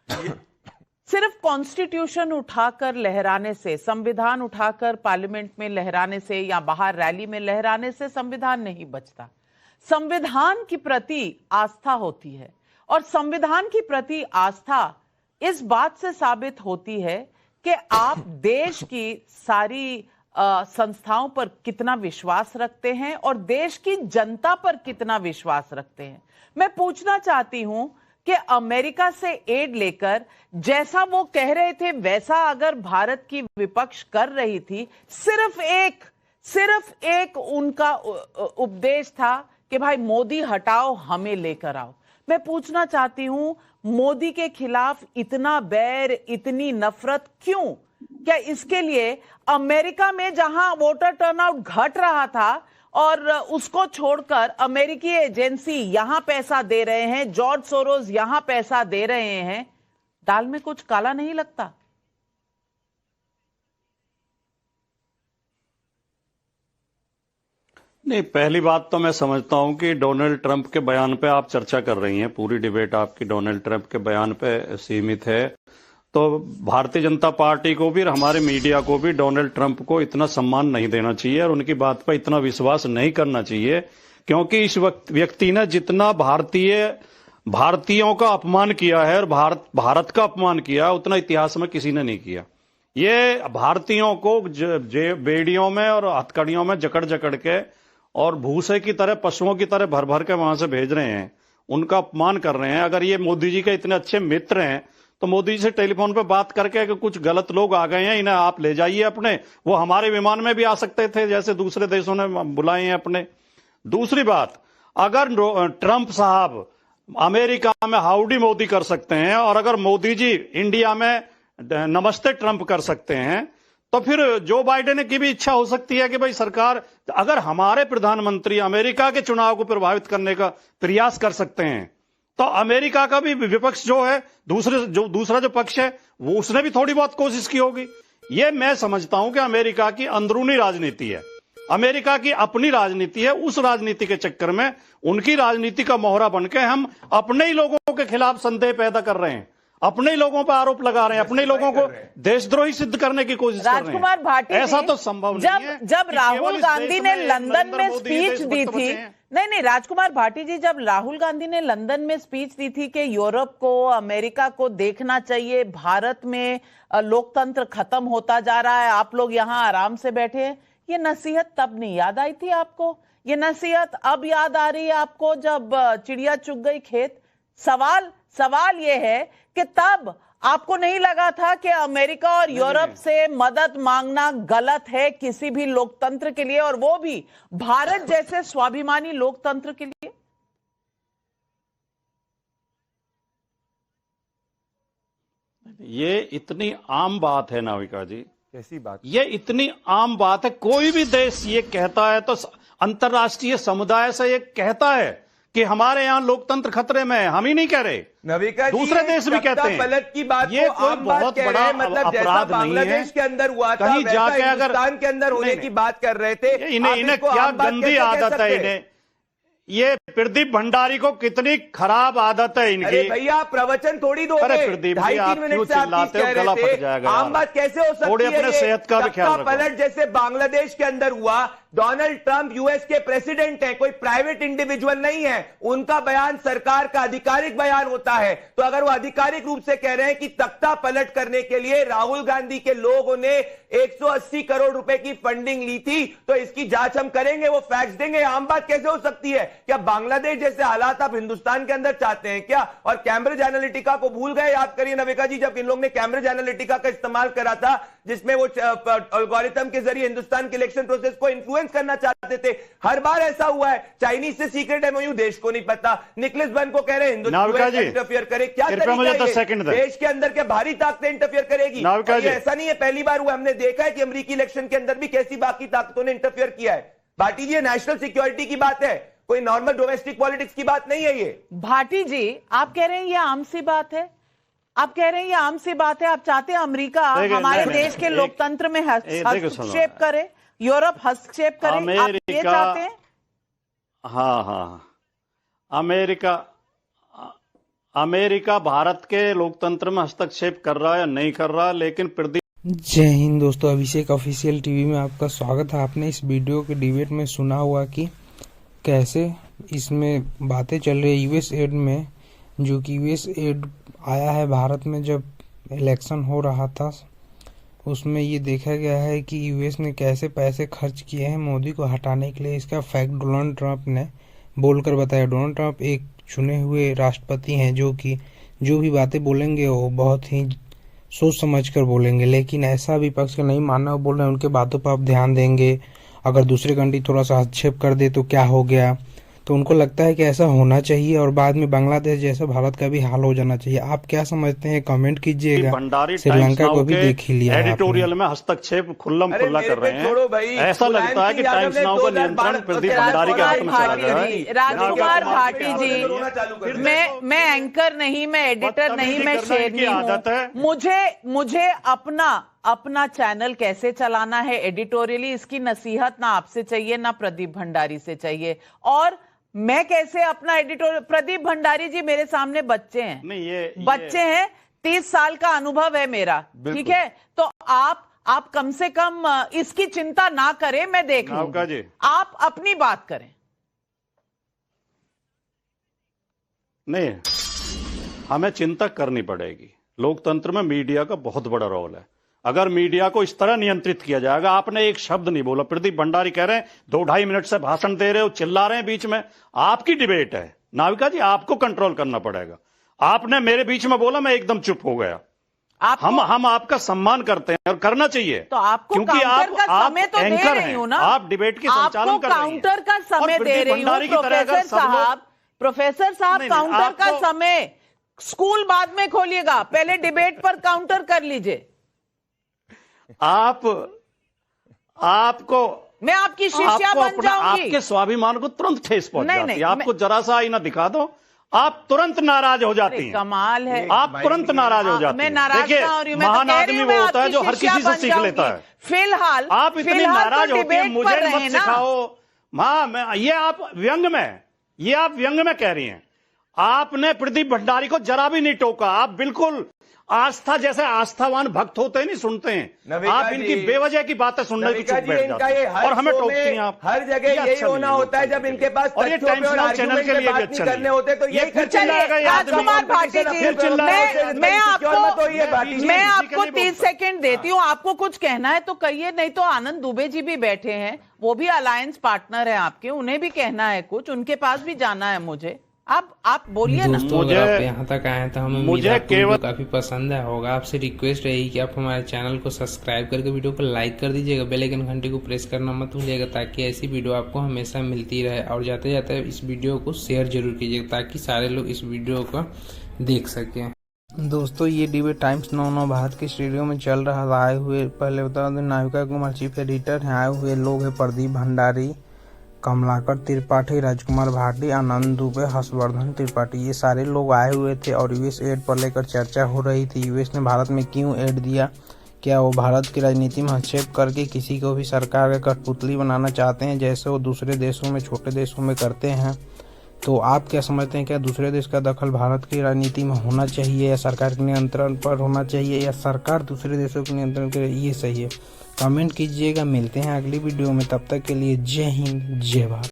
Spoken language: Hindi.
सिर्फ कॉन्स्टिट्यूशन उठाकर लहराने से, संविधान उठाकर पार्लियामेंट में लहराने से या बाहर रैली में लहराने से संविधान नहीं बचता। संविधान की प्रति आस्था होती है, और संविधान की प्रति आस्था इस बात से साबित होती है कि आप देश की सारी संस्थाओं पर कितना विश्वास रखते हैं और देश की जनता पर कितना विश्वास रखते हैं। मैं पूछना चाहती हूं कि अमेरिका से एड लेकर जैसा वो कह रहे थे वैसा अगर भारत की विपक्ष कर रही थी, सिर्फ एक उनका उपदेश था कि भाई मोदी हटाओ, हमें लेकर आओ। मैं पूछना चाहती हूं, मोदी के खिलाफ इतना बैर, इतनी नफरत क्यों? क्या इसके लिए अमेरिका में जहां वोटर टर्नआउट घट रहा था और उसको छोड़कर अमेरिकी एजेंसी यहां पैसा दे रहे हैं, जॉर्ज सोरोस यहां पैसा दे रहे हैं, दाल में कुछ काला नहीं लगता? नहीं, पहली बात तो मैं समझता हूं कि डोनाल्ड ट्रंप के बयान पे आप चर्चा कर रही हैं, पूरी डिबेट आपकी डोनाल्ड ट्रंप के बयान पे सीमित है। तो भारतीय जनता पार्टी को भी और हमारे मीडिया को भी डोनाल्ड ट्रंप को इतना सम्मान नहीं देना चाहिए और उनकी बात पर इतना विश्वास नहीं करना चाहिए, क्योंकि इस व्यक्ति ने जितना भारतीयों का अपमान किया है और भारत का अपमान किया, उतना इतिहास में किसी ने नहीं किया। ये भारतीयों को बेड़ियों में और हथकड़ियों में जकड़ जकड़ के और भूसे की तरह, पशुओं की तरह भर भर के वहां से भेज रहे हैं, उनका अपमान कर रहे हैं। अगर ये मोदी जी के इतने अच्छे मित्र हैं तो मोदी जी से टेलीफोन पे बात करके कि कुछ गलत लोग आ गए हैं, इन्हें आप ले जाइए अपने, वो हमारे विमान में भी आ सकते थे जैसे दूसरे देशों ने बुलाए हैं अपने। दूसरी बात, अगर ट्रंप साहब अमेरिका में हाउडी मोदी कर सकते हैं और अगर मोदी जी इंडिया में नमस्ते ट्रंप कर सकते हैं, तो फिर जो बाइडेन की भी इच्छा हो सकती है कि भाई सरकार, अगर हमारे प्रधानमंत्री अमेरिका के चुनाव को प्रभावित करने का प्रयास कर सकते हैं, तो अमेरिका का भी विपक्ष जो है, दूसरा जो पक्ष है, वो उसने भी थोड़ी बहुत कोशिश की होगी। ये मैं समझता हूं कि अमेरिका की अंदरूनी राजनीति है, अमेरिका की अपनी राजनीति है। उस राजनीति के चक्कर में उनकी राजनीति का मोहरा बनकर हम अपने ही लोगों के खिलाफ संदेह पैदा कर रहे हैं, अपने ही लोगों पर आरोप लगा रहे हैं, अपने लोगों को देशद्रोही सिद्ध करने की कोशिश कर रहे हैं। राजकुमार भाटी, ऐसा तो संभव नहीं है। जब राहुल गांधी ने लंदन में स्पीच दी थी, नहीं राजकुमार भाटी जी, जब राहुल गांधी ने लंदन में स्पीच दी थी कि यूरोप को, अमेरिका को देखना चाहिए, भारत में लोकतंत्र खत्म होता जा रहा है, आप लोग यहाँ आराम से बैठे हैं, ये नसीहत तब नहीं याद आई थी आपको? ये नसीहत अब याद आ रही है आपको जब चिड़िया चुग गई खेत? सवाल ये है कि तब आपको नहीं लगा था कि अमेरिका और यूरोप से मदद मांगना गलत है किसी भी लोकतंत्र के लिए, और वो भी भारत जैसे स्वाभिमानी लोकतंत्र के लिए? ये इतनी आम बात है नाविका जी, कैसी बात? ये इतनी आम बात है। कोई भी देश ये कहता है तो अंतरराष्ट्रीय समुदाय से ये कहता है कि हमारे यहाँ लोकतंत्र खतरे में है, हम ही नहीं कह रहे, नविका जी, दूसरे देश भी कहते हैं। पलट की बात ये को आम बात बहुत कह बड़ा रहे हैं, मतलब जैसा बांग्लादेश के अंदर हुआ था कहीं जाके अगर हिंदुस्तान के अंदर होने की बात कर रहे थे। इन्हें क्या गंदी आदत है इन्हें, ये प्रदीप भंडारी को कितनी खराब आदत है इनकी। अरे भैया, प्रवचन थोड़ी दो, अरे प्रदीप जी, आप क्यों चिल्लाते हो, गला फट जाएगा। आम बात कैसे हो सकती है? थोड़ी अपने सेहत का भी ख्याल रखो। पलट जैसे बांग्लादेश के अंदर हुआ, डोनाल्ड ट्रंप यूएस के प्रेसिडेंट है, कोई प्राइवेट इंडिविजुअल नहीं है, उनका बयान सरकार का आधिकारिक बयान होता है। तो अगर वो आधिकारिक रूप से कह रहे हैं कि तख्ता पलट करने के लिए राहुल गांधी के लोगों ने 180 करोड़ रुपए की फंडिंग ली थी, तो इसकी जांच हम करेंगे, वो फैक्ट्स देंगे। आम बात कैसे हो सकती है? क्या बांग्लादेश जैसे हालात आप हिंदुस्तान के अंदर चाहते हैं क्या? और कैम्ब्रिज एनालिटिका को भूल गए? याद करिए नविका जी, जब इन लोगों ने कैम्ब्रिज एनालिटिका का इस्तेमाल करा था, जिसमें वो एल्गोरिथम के जरिए हिंदुस्तान के इलेक्शन प्रोसेस को इन्फ्लुएंस करना चाहते थे। हर बार ऐसा हुआ है। चाइनीज से सीक्रेट एमओयू देश को नहीं पता, निकलेस बन को कह रहे हैं हिंदुस्तान इंटरफियर करे। क्या देश के अंदर के भारी ताकतें इंटरफियर करेगी? ऐसा नहीं है पहली बार हुआ, हमने देखा है कि अमेरिकी इलेक्शन के अंदर भी कैसी बाकी ताकतों ने इंटरफियर किया है। भाटी जी, नेशनल सिक्योरिटी की बात है, कोई नॉर्मल डोमेस्टिक पॉलिटिक्स की बात नहीं है ये। भाटी जी, आप कह रहे हैं ये आम सी बात है, आप कह रहे हैं ये आम सी बात है। आप चाहते हैं अमेरिका हमारे देश के लोकतंत्र में हस्तक्षेप करे, यूरोप हस्तक्षेप करे, आप ये चाहते हैं? हाँ, अमेरिका भारत के लोकतंत्र में हस्तक्षेप कर रहा है या नहीं कर रहा, लेकिन प्रदीप। जय हिंद दोस्तों, अभिषेक ऑफिशियल टीवी में आपका स्वागत है। आपने इस वीडियो के डिबेट में सुना हुआ कि कैसे इसमें बातें चल रही है यूएस एड में, जो कि यूएस एड आया है भारत में जब इलेक्शन हो रहा था। उसमें ये देखा गया है कि यूएस ने कैसे पैसे खर्च किए हैं मोदी को हटाने के लिए। इसका फैक्ट डोनाल्ड ट्रंप ने बोलकर बताया। डोनाल्ड ट्रंप एक चुने हुए राष्ट्रपति हैं जो कि जो भी बातें बोलेंगे वो बहुत ही सोच समझ कर बोलेंगे, लेकिन ऐसा विपक्ष का नहीं मानना। वो बोल रहे हैं उनके बातों पर आप ध्यान देंगे, अगर दूसरे कंट्री थोड़ा सा हस्तक्षेप कर दे तो क्या हो गया। तो उनको लगता है कि ऐसा होना चाहिए और बाद में बांग्लादेश जैसा भारत का भी हाल हो जाना चाहिए। आप क्या समझते हैं, कमेंट कीजिएगा। भंडारी श्रीलंका को भी देख ही लिया एडिटोरियल में हस्तक्षेप खुल्लम खुल्ला कर रहे हैं। ऐसा लगता है कि टाइम्स नाउ का नियंत्रण प्रदीप भंडारी के हाथ में चला गया है। राजकुमार भाटी जी, मैं एंकर नहीं, मैं एडिटर नहीं, मैं शेरनी हूं। मुझे अपना चैनल कैसे चलाना है एडिटोरियली, इसकी नसीहत ना आपसे चाहिए ना प्रदीप भंडारी से चाहिए। और मैं कैसे अपना एडिटोरियल, प्रदीप भंडारी जी मेरे सामने बच्चे हैं, नहीं बच्चे हैं, 30 साल का अनुभव है मेरा, ठीक है। तो आप कम से कम इसकी चिंता ना करें, मैं देख लूंगी, आप अपनी बात करें। नहीं, हमें चिंता करनी पड़ेगी। लोकतंत्र में मीडिया का बहुत बड़ा रोल है। अगर मीडिया को इस तरह नियंत्रित किया जाएगा, आपने एक शब्द नहीं बोला, प्रदीप भंडारी कह रहे हैं 2-2.5 मिनट से भाषण दे रहे हो, चिल्ला रहे हैं बीच में। आपकी डिबेट है नाविका जी, आपको कंट्रोल करना पड़ेगा। आपने मेरे बीच में बोला, मैं एकदम चुप हो गया। हम आपका सम्मान करते हैं और करना चाहिए। तो आपको क्योंकि आप समय तो दे रही हूं ना, आप डिबेट की संचालन कर रही हैं। काउंटर का समय दे रही हूं प्रोफेसर साहब, काउंटर का समय। स्कूल बाद में खोलिएगा, पहले डिबेट पर काउंटर कर लीजिए। आपको मैं आपकी शिष्या बन जाऊंगी। आपके स्वाभिमान को तुरंत ठेस पहुंच जाती है। आपको जरा सा आईना दिखा दो, आप तुरंत नाराज हो जाती हैं। कमाल है, आप तुरंत नाराज हो जाती हैं। मैं नाराज ना हो रही हूं, महान आदमी वो होता है जो हर किसी से सीख लेता है। फिलहाल आप इतनी नाराज होती हैं, मुझे मत सिखाओ। मां, ये आप व्यंग में कह रही हैं। आपने प्रदीप भंडारी को जरा भी नहीं टोका। आप बिल्कुल आस्था जैसे आस्थावान भक्त होते हैं, नहीं सुनते हैं। आप इनकी बेवजह की बातें सुनने को चुप बैठ जाते हैं और हमें टोकती हैं आप। हर जगह यही होना होता है जब इनके पास और ये टाइम्स नाउ चैनल के लिए भी अच्छा करने होते तो ये राजकुमार भाटी जी, मैं आपको 30 सेकंड देती हूँ। आपको कुछ कहना है तो कहिए, नहीं तो आनंद दुबे जी भी बैठे हैं, वो भी अलायंस पार्टनर है आपके, उन्हें भी कहना है कुछ, उनके पास भी जाना है मुझे। आप बोलिए ना। अगर आप यहाँ तक आए तो हमें मुझे केवल काफी पसंद है होगा। आपसे रिक्वेस्ट रहेगी कि आप हमारे चैनल को सब्सक्राइब करके वीडियो को लाइक कर दीजिएगा, बेल आइकन घंटी को प्रेस करना मत भूलिएगा, ताकि ऐसी वीडियो आपको हमेशा मिलती रहे। और जाते जाते इस वीडियो को शेयर जरूर कीजिएगा ताकि सारे लोग इस वीडियो को देख सकें। दोस्तों, ये डिबेट टाइम्स नाउ भारत के स्टूडियो में चल रहा था। आए हुए, पहले बता दें, नाविका कुमार चीफ एडिटर हैं। आए हुए लोग हैं प्रदीप भंडारी, कमलाकर त्रिपाठी, राजकुमार भाटी, आनंद दुबे, हर्षवर्धन त्रिपाठी, ये सारे लोग आए हुए थे और यूएस एड पर लेकर चर्चा हो रही थी। यूएस ने भारत में क्यों एड दिया, क्या वो भारत की राजनीति में हस्तक्षेप करके किसी को भी सरकार का कठपुतली बनाना चाहते हैं, जैसे वो दूसरे देशों में, छोटे देशों में करते हैं। तो आप क्या समझते हैं, क्या दूसरे देश का दखल भारत की राजनीति में होना चाहिए या सरकार के नियंत्रण पर होना चाहिए, या सरकार दूसरे देशों के नियंत्रण करे, ये सही है? कमेंट कीजिएगा। मिलते हैं अगली वीडियो में, तब तक के लिए जय हिंद, जय भारत।